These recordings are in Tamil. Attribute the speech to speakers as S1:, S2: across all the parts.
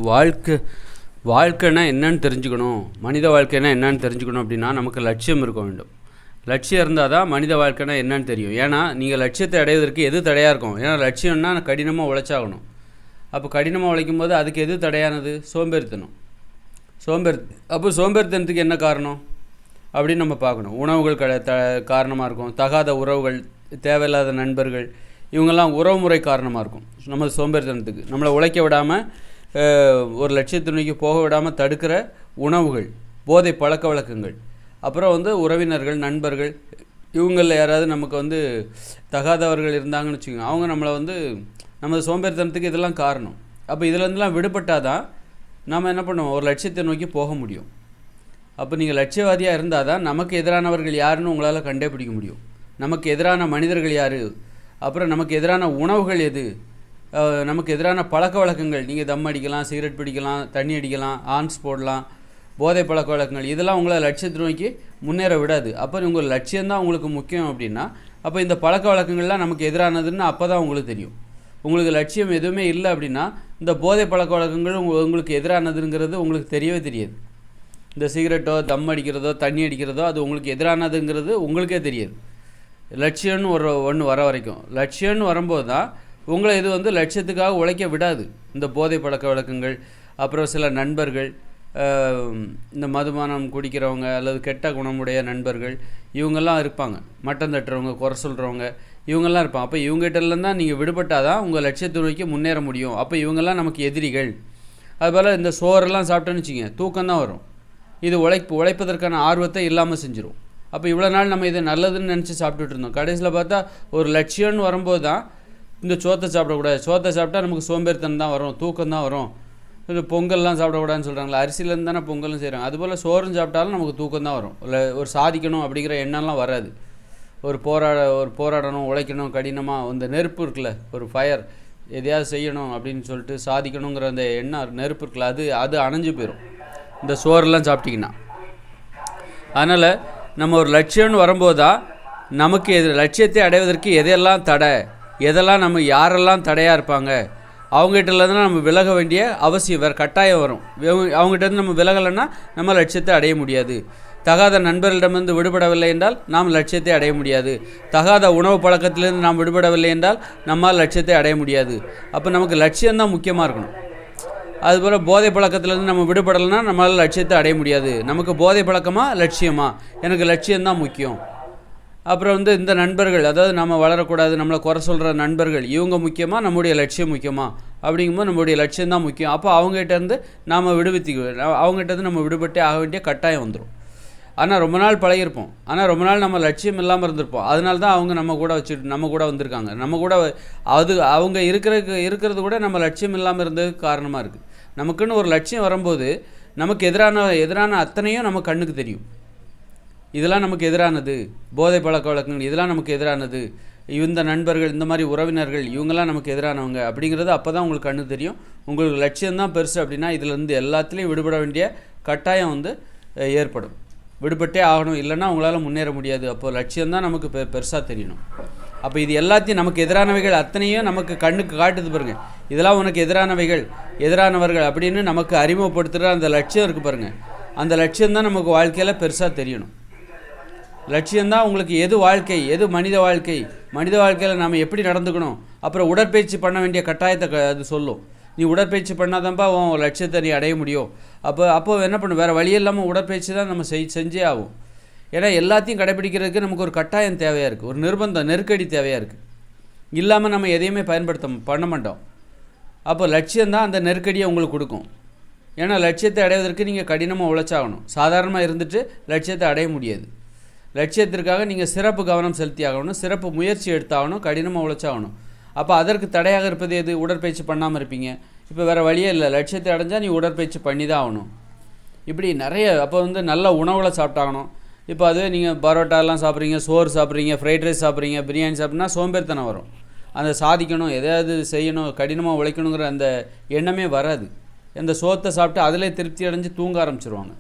S1: வாழ்க்கை வாழ்க்கைன்னா என்னன்னு தெரிஞ்சுக்கணும், மனித வாழ்க்கைன்னா என்னன்னு தெரிஞ்சுக்கணும் அப்படின்னா நமக்கு லட்சியம் இருக்க வேண்டும். லட்சியம் இருந்தால் தான் மனித வாழ்க்கைனா என்னன்னு தெரியும். ஏன்னா நீங்கள் லட்சியத்தை அடைவதற்கு எது தடையாக இருக்கும்? ஏன்னா லட்சியம்னா கடினமாக உழைச்சாகணும். அப்போ கடினமாக உழைக்கும் போது அதுக்கு எது தடையானது? சோம்பேறித்தனம். அப்போ சோம்பேறித்தனத்துக்கு என்ன காரணம் அப்படின்னு நம்ம பார்க்கணும். உணவுகள் காரணமாக இருக்கும், தகாத உறவுகள், தேவையில்லாத நண்பர்கள், இவங்கெல்லாம் உறவுமுறை காரணமாக இருக்கும் நம்ம சோம்பேறித்தனத்துக்கு. நம்மளை உழைக்க விடாமல், ஒரு லட்சியத்தை நோக்கி போக விடாமல் தடுக்கிற உணவுகள், போதை பழக்க வழக்கங்கள், அப்புறம் உறவினர்கள், நண்பர்கள், இவங்களில் யாராவது நமக்கு தகாதவர்கள் இருந்தாங்கன்னு வச்சுக்கோங்க, அவங்க நம்மளை நமது சோம்பேறித்தனத்துக்கு இதெல்லாம் காரணம். அப்போ இதிலேருந்துலாம் விடுபட்டால் தான் நாம் என்ன பண்ணுவோம், ஒரு லட்சியத்தை நோக்கி போக முடியும். அப்போ நீங்கள் லட்சியவாதியாக இருந்தால் தான் நமக்கு எதிரானவர்கள் யாருன்னு உங்களால் கண்டே பிடிக்க முடியும். நமக்கு எதிரான மனிதர்கள் யார், அப்புறம் நமக்கு எதிரான உணவுகள் எது, நமக்கு எதிரான பழக்க வழக்கங்கள். நீங்கள் தம் அடிக்கலாம், சிகரெட் பிடிக்கலாம், தண்ணி அடிக்கலாம், ஆன்ஸ் போடலாம், போதை பழக்க வழக்கங்கள், இதெல்லாம் உங்களை லட்சியத்தை நோக்கி முன்னேற விடாது. அப்போ உங்கள் லட்சியம்தான் உங்களுக்கு முக்கியம் அப்படின்னா, அப்போ இந்த பழக்க வழக்கங்கள்லாம் நமக்கு எதிரானதுன்னு அப்போ தான் உங்களுக்கு தெரியும். உங்களுக்கு லட்சியம் எதுவுமே இல்லை அப்படின்னா இந்த போதை பழக்க வழக்கங்கள் உங்களுக்கு எதிரானதுங்கிறது உங்களுக்கு தெரியவே தெரியாது. இந்த சிகரெட்டோ, தம் அடிக்கிறதோ, தண்ணி அடிக்கிறதோ அது உங்களுக்கு எதிரானதுங்கிறது உங்களுக்கே தெரியாது. லட்சியம்னு ஒன்று வர வரைக்கும், லட்சியம்னு வரும்போது தான் உங்களை இது லட்சியத்துக்காக உழைக்க விடாது. இந்த போதை பழக்க வழக்கங்கள், அப்புறம் சில நண்பர்கள், இந்த மதுபானம் குடிக்கிறவங்க அல்லது கெட்ட குணமுடைய நண்பர்கள், இவங்கெல்லாம் இருப்பாங்க. மட்டம் தட்டுறவங்க, குறை சொல்கிறவங்க, இவங்கெல்லாம் இருப்பாங்க. அப்போ இவங்ககிட்டலாம் தான் நீங்கள் விடுபட்டால் தான் உங்கள் லட்சியத்தை நோக்கி முன்னேற முடியும். அப்போ இவங்கெல்லாம் நமக்கு எதிரிகள். அதுபோல் இந்த சோறெல்லாம் சாப்பிட்டோன்னு வச்சுங்க, தூக்கம்தான் வரும். இது உழைப்பதற்கான ஆர்வத்தை இல்லாமல் செஞ்சிடும். அப்போ இவ்வளோ நாள் நம்ம இதை நல்லதுன்னு நினச்சி சாப்பிட்டுட்டு இருந்தோம். கடைசியில் பார்த்தா ஒரு லட்சியம்னு வரும்போது தான் இந்த சோத்தை சாப்பிடக்கூடாது, சோத்தை சாப்பிட்டா நமக்கு சோம்பேறித்தனம் தான் வரும், தூக்கம் தான் வரும். இது பொங்கல்லாம் சாப்பிடக்கூடாதுன்னு சொல்கிறாங்களா, அரிசியிலேருந்து தானே பொங்கலும் செய்கிறாங்க. அதுபோல் சோறும் சாப்பிட்டாலும் நமக்கு தூக்கம் தான் வரும். இல்லை ஒரு சாதிக்கணும் அப்படிங்கிற எண்ணம்லாம் வராது. ஒரு போராடணும், உழைக்கணும், கடினமாக இந்த நெருப்பு இருக்குல்ல, ஒரு ஃபயர், எதையாவது செய்யணும் அப்படின்னு சொல்லிட்டு சாதிக்கணுங்கிற அந்த எண்ணம், நெருப்பு இருக்குல்ல, அது அணைஞ்சு போயிடும் இந்த சோறுலாம் சாப்பிட்டிங்கன்னா. அதனால் நம்ம ஒரு லட்சியம்னு வரும்போது தான் நமக்கு லட்சியத்தை அடைவதற்கு எதையெல்லாம் தடை, எதெல்லாம் நம்ம யாரெல்லாம் தடையாக இருப்பாங்க, அவங்ககிட்டலேருந்து நம்ம விலக வேண்டிய அவசியம் வேறு கட்டாயம் வரும். அவங்ககிட்டருந்து நம்ம விலகலைன்னா நம்ம லட்சியத்தை அடைய முடியாது. தகாத நண்பர்களிடமிருந்து விடுபடவில்லை என்றால் நாம் லட்சியத்தை அடைய முடியாது. தகாத உணவு பழக்கத்திலிருந்து நாம் விடுபடவில்லை என்றால் நம்மால் லட்சியத்தை அடைய முடியாது. அப்போ நமக்கு லட்சியம்தான் முக்கியமாக இருக்கணும். அதுபோல் போதை பழக்கத்திலேருந்து நம்ம விடுபடலைன்னா நம்மளால் லட்சியத்தை அடைய முடியாது. நமக்கு போதை பழக்கமாக லட்சியமா, எனக்கு லட்சியம்தான் முக்கியம். அப்புறம் இந்த நண்பர்கள், அதாவது நம்ம வளரக்கூடாது, நம்மளை குறை சொல்கிற நண்பர்கள், இவங்க முக்கியமாக, நம்முடைய லட்சியம் முக்கியமாக அப்படிங்கும்போது நம்மளுடைய லட்சியம்தான் முக்கியம். அப்போ அவங்ககிட்டேருந்து நாம் அவங்ககிட்டருந்து நம்ம விடுபட்டே ஆக வேண்டிய கட்டாயம் வந்துடும். ஆனால் ரொம்ப நாள் பழகிருப்போம், ஆனால் ரொம்ப நாள் நம்ம லட்சியம் இல்லாமல் இருந்திருப்போம். அதனால தான் அவங்க நம்ம கூட வந்திருக்காங்க. நம்ம கூட அவங்க இருக்கிறது கூட நம்ம லட்சியம் இல்லாமல் இருந்ததுக்கு காரணமாக இருக்குது. நமக்குன்னு ஒரு லட்சியம் வரும்போது நமக்கு எதிரான அத்தனையும் நம்ம கண்ணுக்கு தெரியும். இதெல்லாம் நமக்கு எதிரானது, போதை பழக்க வழக்கங்கள் இதெல்லாம் நமக்கு எதிரானது, இந்த நண்பர்கள், இந்த மாதிரி உறவினர்கள், இவங்கெல்லாம் நமக்கு எதிரானவங்க அப்படிங்கிறது அப்போ தான் உங்களுக்கு கண்ணு தெரியும். உங்களுக்கு லட்சியம்தான் பெருசு அப்படின்னா இதிலேருந்து எல்லாத்துலேயும் விடுபட வேண்டிய கட்டாயம் ஏற்படும். விடுபட்டே ஆகணும், இல்லைன்னா உங்களால் முன்னேற முடியாது. அப்போது லட்சியம்தான் நமக்கு பெருசாக தெரியணும். அப்போ இது எல்லாத்தையும் நமக்கு எதிரானவைகள் அத்தனையும் நமக்கு கண்ணுக்கு காட்டுது பாருங்கள். இதெல்லாம் உனக்கு எதிரானவர்கள் அப்படின்னு நமக்கு அறிமுகப்படுத்துகிற அந்த லட்சியம் இருக்குது பாருங்கள். அந்த லட்சியம்தான் நமக்கு வாழ்க்கையில் பெருசாக தெரியணும். லட்சியம்தான் உங்களுக்கு எது வாழ்க்கை, எது மனித வாழ்க்கையில் நாம் எப்படி நடந்துக்கணும். அப்புறம் உடற்பயிற்சி பண்ண வேண்டிய கட்டாயத்தை அது சொல்லும். நீ உடற்பயிற்சி பண்ணாதான்ப்பா உன் லட்சியத்தை நீ அடைய முடியும். அப்போ என்ன பண்ணும், வேறு வழி இல்லாமல் உடற்பயிற்சி தான் நம்ம செஞ்சே ஆகும். ஏன்னா எல்லாத்தையும் கடைபிடிக்கிறதுக்கு நமக்கு ஒரு கட்டாயம் தேவையாக இருக்குது, ஒரு நிர்பந்தம், நெருக்கடி தேவையாக இருக்குது. இல்லாமல் நம்ம எதையுமே பண்ண மாட்டோம். அப்போ லட்சியம்தான் அந்த நெருக்கடியை உங்களுக்கு கொடுக்கும். ஏன்னா லட்சியத்தை அடைவதற்கு நீங்கள் கடினமாக உழைச்சாகணும். சாதாரணமாக இருந்துட்டு லட்சியத்தை அடைய முடியாது. லட்சியத்திற்காக நீங்கள் சிறப்பு கவனம் செலுத்தி ஆகணும், சிறப்பு முயற்சி எடுத்தாகணும், கடினமாக உழைச்சாகணும். அப்போ அதற்கு தடையாக இருப்பது எது? உடற்பயிற்சி பண்ணாமல் இருப்பீங்க. இப்போ வேறு வழியே இல்லை, லட்சியத்தை அடைஞ்சால் நீ உடற்பயிற்சி பண்ணி தான் ஆகணும். இப்படி நிறைய அப்போ நல்ல உணவுகளை சாப்பிட்டாகணும். இப்போ அதுவே நீங்கள் பரோட்டாலாம் சாப்பிட்றீங்க, சோறு சாப்பிட்றீங்க, ஃப்ரைட் ரைஸ் சாப்பிட்றீங்க, பிரியாணி சாப்பிட்னா சோம்பேறித்தனம் வரும். அந்த சாதிக்கணும், எதாவது செய்யணும், கடினமாக உழைக்கணுங்கிற அந்த எண்ணமே வராது. இந்த சோத்தை சாப்பிட்டு அதிலே திருப்தி அடைஞ்சு தூங்க ஆரம்பிச்சிருவாங்க.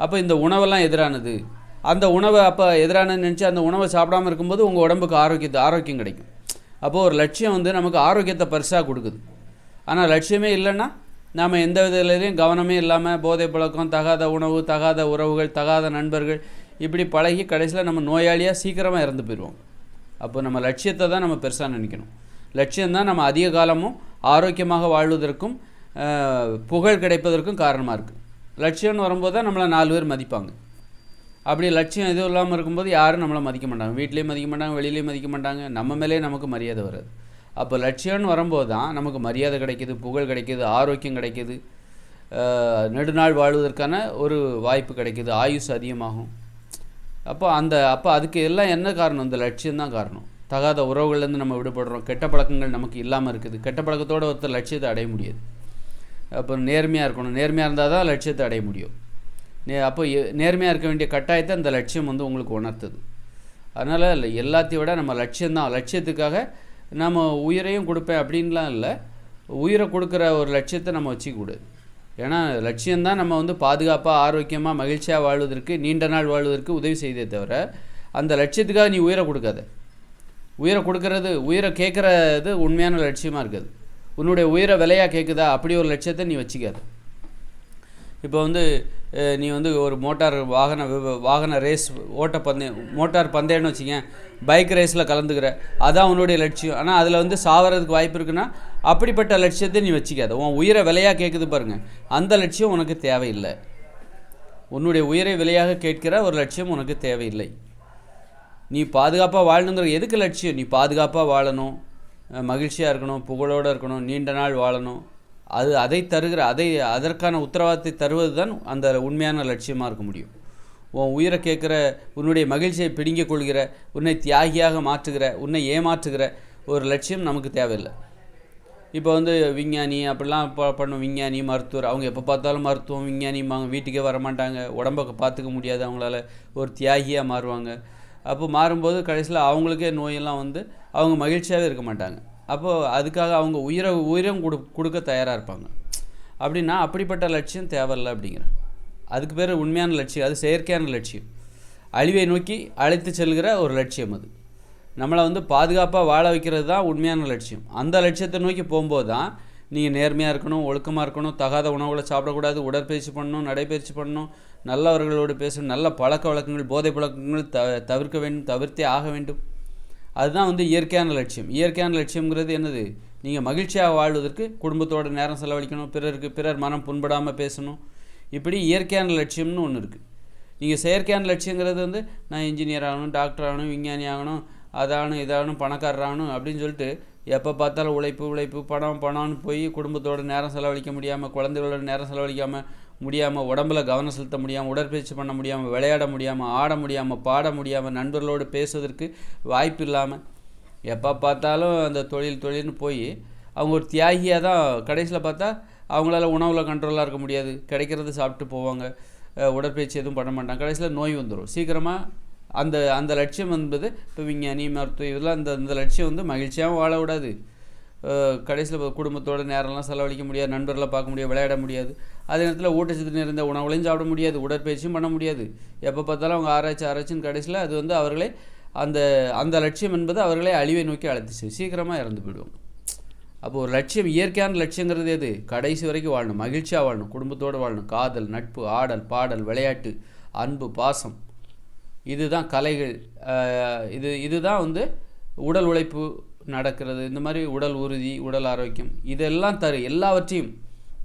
S1: அப்போ இந்த உணவெல்லாம் எதிரானது. அந்த உணவை அப்போ எதிரானதுன்னு நினச்சி அந்த உணவை சாப்பிடாமல் இருக்கும்போது உங்கள் உடம்புக்கு ஆரோக்கியம் கிடைக்கும். அப்போது ஒரு லட்சியம் நமக்கு ஆரோக்கியத்தை பரிசாக கொடுக்குது. ஆனால் லட்சியமே இல்லைன்னா நாம் எந்த விதத்துலையும் கவனமே இல்லாமல் போதை பழக்கம், தகாத உணவு, தகாத உறவுகள், தகாத நண்பர்கள் இப்படி பழகி கடைசியில் நம்ம நோயாளியாக சீக்கிரமாக இறந்து போயிடுவோம். அப்போ நம்ம லட்சியத்தை தான் நம்ம பெருசாக நினைக்கணும். லட்சியம்தான் நம்ம அதிக காலமும் ஆரோக்கியமாக வாழ்வதற்கும் புகழ் கிடைப்பதற்கும் காரணமாக இருக்குது. லட்சியம்னு வரும்போது தான் நம்மளை 4 பேர் மதிப்பாங்க. அப்படி லட்சியம் எதுவும் இல்லாமல் இருக்கும்போது யாரும் நம்மளை மதிக்க மாட்டாங்க. வீட்லேயும் மதிக்க மாட்டாங்க, வெளியிலேயும் மதிக்க மாட்டாங்க, நம்ம மேலே நமக்கு மரியாதை வராது. அப்போ லட்சியம்னு வரும்போது தான் நமக்கு மரியாதை கிடைக்கிது, புகழ் கிடைக்கிது, ஆரோக்கியம் கிடைக்கிது, நெடுநாள் வாழ்வதற்கான ஒரு வாய்ப்பு கிடைக்கிது, ஆயுஸ் அதிகமாகும். அப்போ அதுக்கு எல்லாம் என்ன காரணம்? இந்த லட்சியம்தான் காரணம். தகாத உறவுகள்லேருந்து நம்ம விடுபடுறோம், கெட்ட பழக்கங்கள் நமக்கு இல்லாமல் இருக்குது. கெட்ட பழக்கத்தோடு ஒருத்தர் லட்சியத்தை அடைய முடியாது. அப்போ நேர்மையாக இருக்கணும், நேர்மையாக இருந்தால் தான் லட்சியத்தை அடைய முடியும். அப்போ நேர்மையாக இருக்க வேண்டிய கட்டாயத்தை அந்த லட்சியம் உங்களுக்கு உணர்த்துது. அதனால் எல்லாத்தையும் விட நம்ம லட்சியம்தான். லட்சியத்துக்காக நம்ம உயிரையும் கொடுப்பேன் அப்படின்லாம் இல்லை. உயிரை கொடுக்குற ஒரு லட்சியத்தை நம்ம வச்சுக்கூடாது. ஏன்னா லட்சியம்தான் நம்ம பாதுகாப்பாக, ஆரோக்கியமாக, மகிழ்ச்சியாக வாழ்வதற்கு, நீண்ட நாள் வாழ்வதற்கு உதவி செய்தே தவிர அந்த லட்சியத்துக்காக நீ உயிரை கொடுக்காத. உயிரை கேட்குறது உண்மையான லட்சியமாக இருக்காது. உன்னுடைய உயிரை விலையாக கேட்குதா, அப்படி ஒரு லட்சியத்தை நீ வச்சுக்காத. இப்போ நீ ஒரு வாகன ரேஸ் மோட்டார் பந்தயம்னு வச்சுக்க, பைக் ரேஸில் கலந்துக்கிற, அதான் உன்னுடைய லட்சியம். ஆனால் அதில் சாவறதுக்கு வாய்ப்பு இருக்குன்னா அப்படிப்பட்ட லட்சியத்தை நீ வச்சுக்காத. உன் உயிரை விலையாக கேட்குது பாருங்கள், அந்த லட்சியம் உனக்கு தேவையில்லை. உன்னுடைய உயிரை விலையாக கேட்கிற ஒரு லட்சியம் உனக்கு தேவையில்லை. நீ பாதுகாப்பாக வாழணுங்கிற எதுக்கு லட்சியம்? நீ பாதுகாப்பாக வாழணும், மகிழ்ச்சியாக இருக்கணும், புகழோடு இருக்கணும், நீண்ட நாள் வாழணும். அதற்கான உத்தரவாதத்தை தருவது தான் அந்த உண்மையான லட்சியமாக இருக்க முடியும். உன் உயிரை கேட்குற, உன்னுடைய மகிழ்ச்சியை பிடுங்கிக் கொள்கிற, உன்னை தியாகியாக மாற்றுகிற, உன்னை ஏமாற்றுகிற ஒரு லட்சியம் நமக்கு தேவையில்லை. இப்போ விஞ்ஞானி அப்படிலாம் பண்ணும், விஞ்ஞானி, மருத்துவர், அவங்க எப்போ பார்த்தாலும் மருத்துவம், விஞ்ஞானிம்பாங்க, வீட்டுக்கே வரமாட்டாங்க, உடம்பை பார்த்துக்க முடியாது அவங்களால, ஒரு தியாகியாக மாறுவாங்க. அப்போ மாறும்போது கடைசியில் அவங்களுக்கே நோயெல்லாம் அவங்க மகிழ்ச்சியாகவே இருக்க மாட்டாங்க. அப்போது அதுக்காக அவங்க உயிரும் கொடுக்க தயாராக இருப்பாங்க. அப்படின்னா அப்படிப்பட்ட லட்சியம் தேவையில்லை அப்படிங்கிறேன். அதுக்கு பேர் உண்மையான லட்சியம். அது செயற்கையான லட்சியம், அழிவை நோக்கி அழைத்து செல்கிற ஒரு லட்சியம். அது நம்மளை பாதுகாப்பாக வாழ வைக்கிறது தான் உண்மையான லட்சியம். அந்த லட்சியத்தை நோக்கி போகும்போது தான் நீங்கள் நேர்மையாக இருக்கணும், ஒழுக்கமாக இருக்கணும், தகாத உணவுகளை சாப்பிடக்கூடாது, உடற்பயிற்சி பண்ணணும், நடைப்பயிற்சி பண்ணணும், நல்லவர்களோடு பேசணும், நல்ல பழக்க வழக்கங்கள், போதை பழக்கங்கள் தவிர்க்க வேண்டும், தவிர்த்தே ஆக வேண்டும். அதுதான் இயற்கையான லட்சியம். இயற்கையான லட்சியம்ங்கிறது என்னது? நீங்கள் மகிழ்ச்சியாக வாழ்வதற்கு குடும்பத்தோட நேரம் செலவழிக்கணும், பிறர் மனம் புண்படாமல் பேசணும். இப்படி இயற்கையான லட்சியம்னு ஒன்று இருக்குது. நீங்கள் செயற்கையான லட்சியங்கிறது நான் இன்ஜினியர் ஆகணும், டாக்டர் ஆகணும், விஞ்ஞானி ஆகணும், அதாகணும், இதாகணும், பணக்காரர் ஆகணும் அப்படின்னு சொல்லிட்டு எப்போ பார்த்தாலும் உழைப்பு பணம்னு போய் குடும்பத்தோட நேரம் செலவழிக்க முடியாமல், குழந்தைகளோட நேரம் செலவழிக்காமல் முடியாமல், உடம்பில் கவனம் செலுத்த முடியாமல், உடற்பயிற்சி பண்ண முடியாமல், விளையாட முடியாமல், ஆட முடியாமல், பாட முடியாமல், நண்பர்களோடு பேசுவதற்கு வாய்ப்பு இல்லாமல், எப்போ பார்த்தாலும் அந்த தொழில்னு போய் அவங்க ஒரு தியாகியாக தான். கடைசியில் பார்த்தா அவங்களால உணவில் கண்ட்ரோலாக இருக்க முடியாது, கிடைக்கிறது சாப்பிட்டு போவாங்க, உடற்பயிற்சி எதுவும் பண்ண மாட்டாங்க, கடைசியில் நோய் வந்துடும் சீக்கிரமாக. அந்த லட்சியம் என்பது இப்போ விஞ்ஞானி, மருத்துவம், இதெல்லாம் இந்த லட்சியம் மகிழ்ச்சியாகவும் வாழ விடாது. கடைசியில் குடும்பத்தோட நேரம்லாம் செலவழிக்க முடியாது, நண்பர்களை பார்க்க முடியாது, விளையாட முடியாது. அதே நேரத்தில் ஊட்டச்சத்து நிறைந்த உணவுகளையும் சாப்பிட முடியாது, உடற்பயிற்சியும் பண்ண முடியாது. எப்போ பார்த்தாலும் அவங்க ஆராய்ச்சின்னு கடைசியில் அது அவர்களே அந்த லட்சியம் என்பது அவர்களே அழிவை நோக்கி அழைத்துச்சு, சீக்கிரமாக இறந்து போயிடுவாங்க. அப்போது ஒரு லட்சியம், இயற்கையான லட்சியங்கிறது எது? கடைசி வரைக்கும் வாழணும், மகிழ்ச்சியாக வாழணும், குடும்பத்தோடு வாழணும், காதல், நட்பு, ஆடல், பாடல், விளையாட்டு, அன்பு, பாசம், இதுதான் கலைகள். இதுதான் உடல் உழைப்பு நடக்கிறது, இந்த மாதிரி உடல் உறுதி, உடல் ஆரோக்கியம், இதெல்லாம் எல்லாவற்றையும்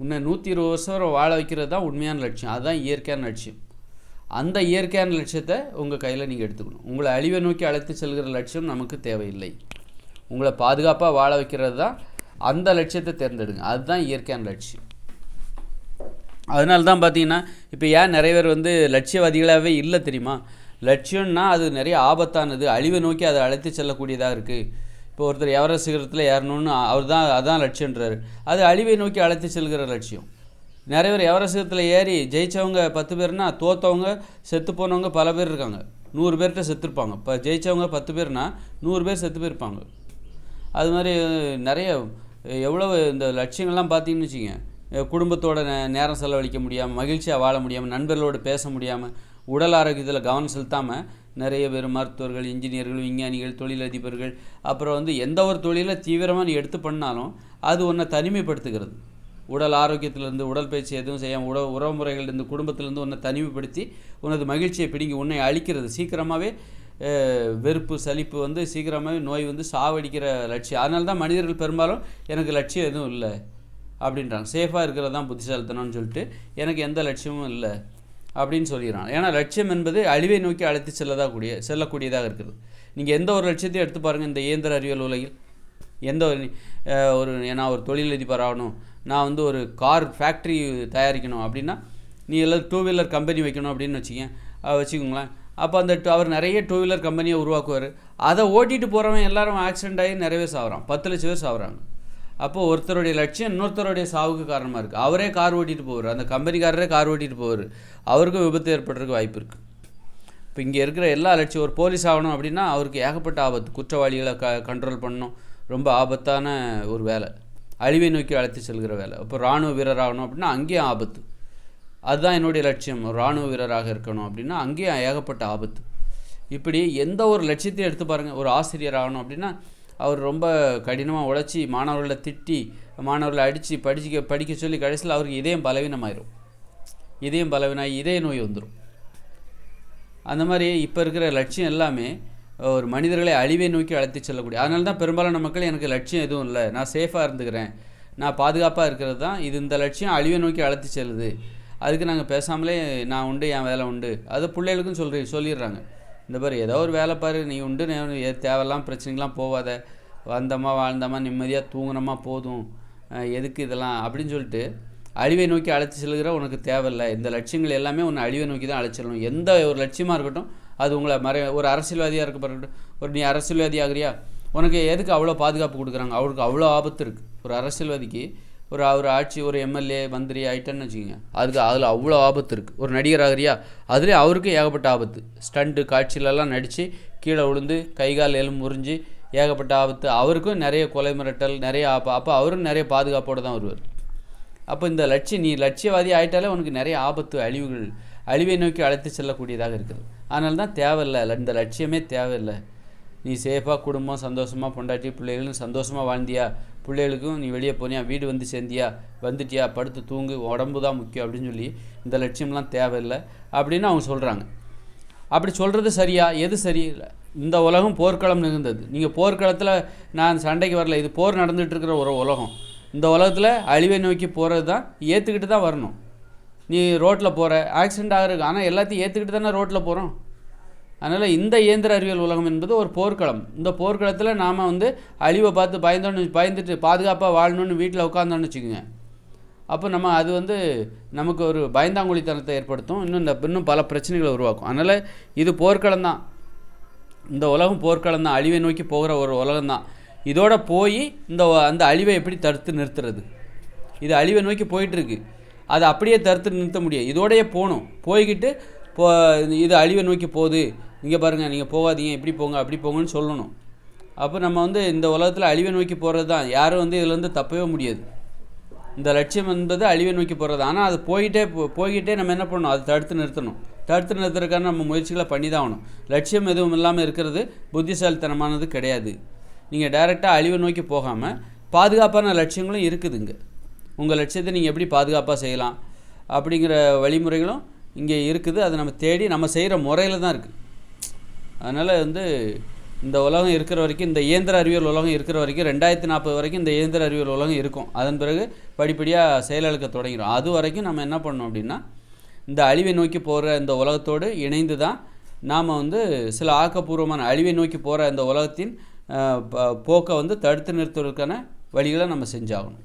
S1: உன்னை 120 வருஷம் வாழ வைக்கிறது தான் உண்மையான லட்சியம். அதுதான் இயற்கையான லட்சியம். அந்த இயற்கையான லட்சியத்தை உங்கள் கையில் நீங்கள் எடுத்துக்கணும். உங்களை அழிவை நோக்கி அழைத்து செல்கிற லட்சியம் நமக்கு தேவையில்லை. உங்களை பாதுகாப்பாக வாழ வைக்கிறது தான் அந்த லட்சியத்தை தேர்ந்தெடுங்க. அதுதான் இயற்கையான லட்சியம். அதனால தான் பார்த்தீங்கன்னா இப்போ ஏன் நிறைய பேர் லட்சியவாதிகளாகவே இல்லை தெரியுமா? லட்சியம்னா அது நிறைய ஆபத்தானது, அழிவை நோக்கி அதை அழைத்து செல்லக்கூடியதாக இருக்குது. இப்போ ஒருத்தர் எவரெஸ்ட் சிகரத்தில் ஏறணும்னு அதான் லட்சியன்றார். அது அழிவை நோக்கி அழைத்து செல்கிற லட்சியம். நிறைய பேர் எவரெஸ்ட் சிகரத்தில் ஏறி ஜெயித்தவங்க 10 பேர்னா, தோற்றவங்க செத்து போனவங்க பல பேர் இருக்காங்க. 100 பேர்கிட்ட செத்துருப்பாங்க. இப்போ ஜெயித்தவங்க 10 பேர்னா 100 பேர் செத்து போயிருப்பாங்க. அது மாதிரி நிறைய எவ்வளோ இந்த லட்சியங்கள்லாம் பார்த்தீங்கன்னு வச்சுங்க, குடும்பத்தோட நேரம் செலவழிக்க முடியாமல், மகிழ்ச்சியாக வாழ முடியாமல், நண்பர்களோடு பேச முடியாமல், உடல் ஆரோக்கியத்தில் கவனம் செலுத்தாமல் நிறைய பேர் மருத்துவர்கள், இன்ஜினியர்கள், விஞ்ஞானிகள், தொழிலதிபர்கள், அப்புறம் எந்த ஒரு தொழிலை தீவிரமாக நீ எடுத்து பண்ணாலும் அது உன்னை தனிமைப்படுத்துகிறது. உடல் ஆரோக்கியத்திலிருந்து, உடற்பயிற்சி எதுவும் செய்யாமல் உறவு முறைகளிலிருந்து, குடும்பத்திலிருந்து உன்னை தனிமைப்படுத்தி உனது மகிழ்ச்சியை பிடிங்கி உன்னை அழிக்கிறது. சீக்கிரமாகவே வெறுப்பு, சலிப்பு வந்து சீக்கிரமாகவே நோய் வந்து சாவடிக்கிற லட்சியம். அதனால தான் மனிதர்கள் பெரும்பாலும் எனக்கு லட்சியம் எதுவும் இல்லை அப்படின்றாங்க. சேஃபாக இருக்கிறது தான் புத்திசாலித்தனம்னு சொல்லிட்டு எனக்கு எந்த லட்சியமும் இல்லை அப்படின்னு சொல்லிடுறான். ஏன்னா லட்சியம் என்பது அழிவை நோக்கி அழைத்து செல்லக்கூடியதாக இருக்குது. நீங்கள் எந்த ஒரு லட்சியத்தையும் எடுத்து பாருங்கள். இந்த இயந்திர அறிவியல் உலகில் எந்த நான் ஒரு தொழிலதிபர் ஆகணும், நான் வந்து ஒரு கார் ஃபேக்ட்ரி தயாரிக்கணும் அப்படின்னா, நீ எல்லாம் 2 வீலர் கம்பெனி வைக்கணும் அப்படின்னு வச்சுக்கோங்களேன். அப்போ அவர் நிறைய 2 வீலர் கம்பெனியை உருவாக்குவார். அதை ஓட்டிகிட்டு போகிறவன் எல்லாரும் ஆக்சிடென்ட் ஆகி நிறைய பேர் சாகுறான். 10 லட்சம் பேர் சாகுறாங்க. அப்போது ஒருத்தருடைய லட்சியம் இன்னொருத்தருடைய சாவுக்கு காரணமாக இருக்குது. அவரே கார் ஓட்டிகிட்டு போவார், அந்த கம்பெனிக்காரரே கார் ஓட்டிகிட்டு போவார், அவருக்கும் விபத்து ஏற்படுறதுக்கு வாய்ப்பு இருக்குது. இப்போ இங்கே இருக்கிற எல்லா லட்சியம், ஒரு போலீஸ் ஆகணும் அப்படின்னா அவருக்கு ஏகப்பட்ட ஆபத்து, குற்றவாளிகளை கண்ட்ரோல் பண்ணணும், ரொம்ப ஆபத்தான ஒரு வேலை, அழிவை நோக்கி அழைத்து செல்கிற வேலை. இப்போ இராணுவ வீரர் ஆகணும் அப்படின்னா அங்கேயும் ஆபத்து. அதுதான் என்னுடைய லட்சியம், இராணுவ வீரராக இருக்கணும் அப்படின்னா அங்கேயும் ஏகப்பட்ட ஆபத்து. இப்படி எந்த ஒரு லட்சியத்தையும் எடுத்து பாருங்கள். ஒரு ஆசிரியர் ஆகணும் அப்படின்னா அவர் ரொம்ப கடினமாக உழைச்சி மாணவர்களை திட்டி மாணவர்களை அடித்து படிக்க சொல்லி கடைசியில் அவருக்கு இதயம் பலவீனமாயிரும். இதயம் பலவீனாகி இதய நோய் வந்துடும். அந்த மாதிரி இப்போ இருக்கிற லட்சியம் எல்லாமே ஒரு மனிதர்களை அழிவை நோக்கி அழைத்து செல்லக்கூடிய. அதனால தான் பெரும்பாலான மக்கள் எனக்கு லட்சியம் எதுவும் இல்லை, நான் சேஃபாக இருந்துக்கிறேன், நான் பாதுகாப்பாக இருக்கிறது தான் இது. இந்த லட்சியம் அழிவை நோக்கி அழைத்து செல்லுது, அதுக்கு நாங்கள் பேசாமலே நான் உண்டு, என் வேலை உண்டு. அது பிள்ளைகளுக்கும் சொல்லிடுறாங்க. இந்த மாதிரி ஏதோ ஒரு வேலை பாரு, நீ உண்டு, தேவையில்லாம் பிரச்சனைகள்லாம் போவாத, வந்தோமா வாழ்ந்தோமா நிம்மதியாக தூங்கினோமா போதும், எதுக்கு இதெல்லாம் அப்படின்னு சொல்லிட்டு அழிவை நோக்கி அழைச்சி செல்கிற உனக்கு தேவையில்லை. இந்த லட்சியங்கள் எல்லாமே உன்னை அழிவை நோக்கி தான் அழைச்சிடணும். எந்த ஒரு லட்சியமாக இருக்கட்டும், அது உங்களை ஒரு அரசியல்வாதியாக இருக்கட்டும், நீ அரசியல்வாதி ஆகிறியா, உனக்கு எதுக்கு அவ்வளோ பாதுகாப்பு கொடுக்குறாங்க? அவருக்கு அவ்வளோ ஆபத்து இருக்குது. ஒரு அரசியல்வாதிக்கு அவர் ஆட்சி, ஒரு எம்எல்ஏ மந்திரி ஆகிட்டேன்னு வச்சுக்கோங்க, அதில் அவ்வளோ ஆபத்து இருக்குது. ஒரு நடிகர் ஆகிறியா, அதுலேயே அவருக்கு ஏகப்பட்ட ஆபத்து. ஸ்டண்ட்டு காட்சியிலலாம் நடித்து கீழே விழுந்து கைகால் எலும்பு முறிஞ்சு ஏகப்பட்ட ஆபத்து. அவருக்கும் நிறைய கொலை மிரட்டல், நிறைய அப்போ அவரும் நிறைய பாதுகாப்போடு தான் வருவார். அப்போ இந்த நீ லட்சியவாதி ஆகிட்டாலே உனக்கு நிறைய ஆபத்து, அழிவை நோக்கி அழைத்து செல்லக்கூடியதாக இருக்குது. அதனால தான் தேவையில்லை, இந்த லட்சியமே தேவையில்லை. நீ சேஃபாக குடும்பம் சந்தோஷமாக பொண்டாட்டி பிள்ளைகளும் சந்தோஷமாக வாழ்ந்தியா, பிள்ளைகளுக்கும் நீ வெளியே போனியா, வீடு வந்து சேர்ந்தியா, வந்துட்டியா, படுத்து தூங்கு, உடம்பு தான் முக்கியம் அப்படின்னு சொல்லி இந்த லட்சியம்லாம் தேவையில்லை அப்படின்னு அவங்க சொல்கிறாங்க. அப்படி சொல்கிறது சரியா? எது சரியில்லை? இந்த உலகம் போர்க்களம் நிகழ்ந்தது. நீங்கள் போர்க்களத்தில் நான் சண்டைக்கு வரல, இது போர் நடந்துகிட்டு இருக்கிற ஒரு உலகம். இந்த உலகத்தில் அழிவை நோக்கி போகிறது தான் ஏற்றுக்கிட்டு தான் வரணும். நீ ரோட்டில் போகிற, ஆக்சிடெண்ட் ஆகிறது, ஆனால் எல்லாத்தையும் ஏற்றுக்கிட்டு தானே ரோட்டில் போகிறோம். அதனால் இந்த இயந்திர அறிவியல் உலகம் என்பது ஒரு போர்க்களம். இந்த போர்க்களத்தில் நாம் வந்து அழிவை பார்த்து பயந்துட்டு பாதுகாப்பாக வாழணும்னு வீட்டில் உட்காந்தோன்னு வச்சுக்கோங்க. அப்போ அது வந்து நமக்கு ஒரு பயந்தாங்குழித்தனத்தை ஏற்படுத்தும், இன்னும் பல பிரச்சனைகளை உருவாக்கும். அதனால் இது போர்க்களம் தான், இந்த உலகம் போர்க்களம் தான், அழிவை நோக்கி போகிற ஒரு உலகம் தான். இதோட போய் அந்த அழிவை எப்படி தடுத்து நிறுத்துறது? இது அழிவை நோக்கி போயிட்டுருக்கு, அதை அப்படியே தடுத்து நிறுத்த முடியாது. இதோடையே போகணும், போய்கிட்டு இது அழிவை நோக்கி போகுது, இங்கே பாருங்கள், நீங்கள் போகாதீங்க, இப்படி போங்க அப்படி போங்கன்னு சொல்லணும். அப்போ நம்ம வந்து இந்த உலகத்தில் அழிவை நோக்கி போகிறது தான், யாரும் வந்து இதில் தப்பவே முடியாது. இந்த லட்சியம் என்பது அழிவை நோக்கி போகிறது. ஆனால் அது போய்கிட்டே நம்ம என்ன பண்ணணும்? அதை தடுத்து நிறுத்துறதுக்கான நம்ம முயற்சிகளை பண்ணி தான் ஆகணும். லட்சியம் எதுவும் இல்லாமல் இருக்கிறது புத்திசாலித்தனமானது கிடையாது. நீங்கள் டைரெக்டாக அழிவை நோக்கி போகாமல் பாதுகாப்பான லட்சியங்களும் இருக்குதுங்க. உங்கள் லட்சியத்தை நீங்கள் எப்படி பாதுகாப்பாக செய்யலாம் அப்படிங்கிற வழிமுறைகளும் இங்கே இருக்குது. அதை நம்ம தேடி நம்ம செய்கிற முறையில் தான் இருக்குது. அதனால் வந்து இந்த உலகம் இருக்கிற வரைக்கும், இந்த இயந்திர அறிவியல் உலகம் இருக்கிற வரைக்கும் 2040 வரைக்கும் இந்த இயந்திர அறிவியல் உலகம் இருக்கும். அதன் பிறகு படிப்படியாக செயலிழக்க தொடங்கிடும். அது வரைக்கும் நம்ம என்ன பண்ணணும் அப்படின்னா, இந்த அழிவை நோக்கி போகிற இந்த உலகத்தோடு இணைந்து தான் நாம் வந்து சில ஆக்கப்பூர்வமான அழிவை நோக்கி போகிற இந்த உலகத்தின் போக்கை வந்து தடுத்து நிறுத்துவதற்கான வழிகளை நம்ம செஞ்சாகணும்.